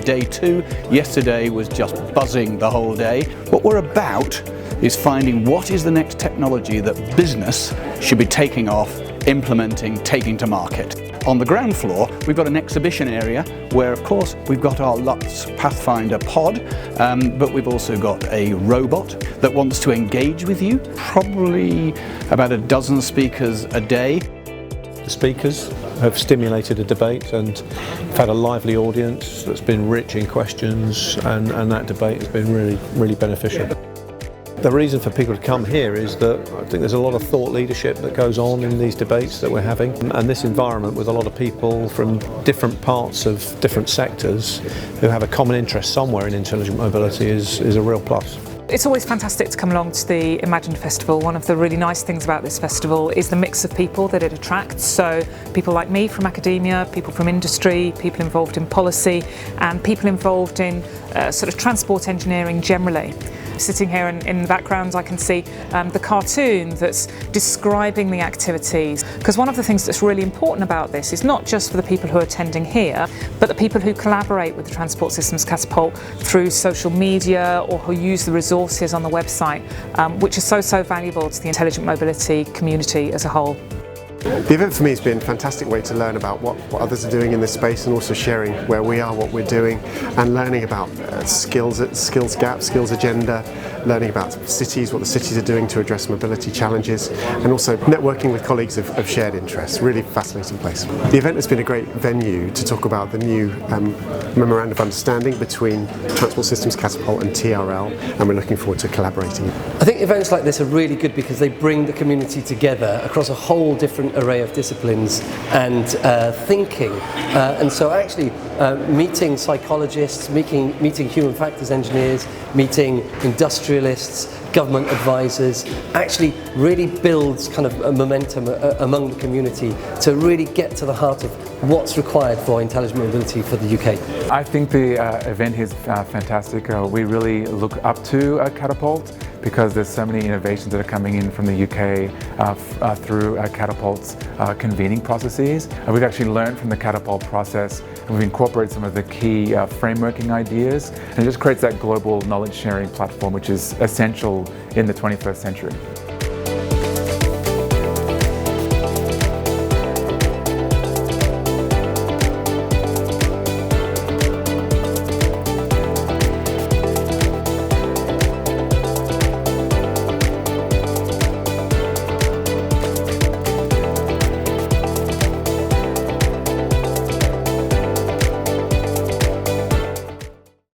day 2. Yesterday was just buzzing the whole day. What we're about is finding what is the next technology that business should be taking off, implementing, taking to market. On the ground floor, we've got an exhibition area where, of course, we've got our LUX Pathfinder pod, but we've also got a robot that wants to engage with you, probably about a dozen speakers a day. The speakers have stimulated a debate and we've had a lively audience that's been rich in questions, and that debate has been really beneficial. The reason for people to come here is that I think there's a lot of thought leadership that goes on in these debates that we're having, and this environment with a lot of people from different parts of different sectors who have a common interest somewhere in intelligent mobility is a real plus. It's always fantastic to come along to the Imagine Festival. One of the really nice things about this festival is the mix of people that it attracts. So people like me from academia, people from industry, people involved in policy, and people involved in sort of transport engineering generally. Sitting here in the background, I can see the cartoon that's describing the activities. Because one of the things that's really important about this is not just for the people who are attending here, but the people who collaborate with the Transport Systems Catapult through social media or who use the resources on the website, which is so valuable to the intelligent mobility community as a whole. The event for me has been a fantastic way to learn about what others are doing in this space, and also sharing where we are, what we're doing, and learning about skills gap, skills agenda, learning about cities, what the cities are doing to address mobility challenges, and also networking with colleagues of shared interests. Really fascinating place. The event has been a great venue to talk about the new Memorandum of Understanding between Transport Systems Catapult and TRL, and we're looking forward to collaborating. I think events like this are really good because they bring the community together across a whole different array of disciplines and thinking, and so actually meeting psychologists, meeting human factors engineers, meeting industrialists, government advisors, actually really builds kind of a momentum among the community to really get to the heart of what's required for intelligent mobility for the UK. I think the event is fantastic. We really look up to Catapult because there's so many innovations that are coming in from the UK through Catapult's convening processes. And we've actually learned from the Catapult process, and we've incorporated some of the key frameworking ideas, and it just creates that global knowledge sharing platform which is essential in the 21st century.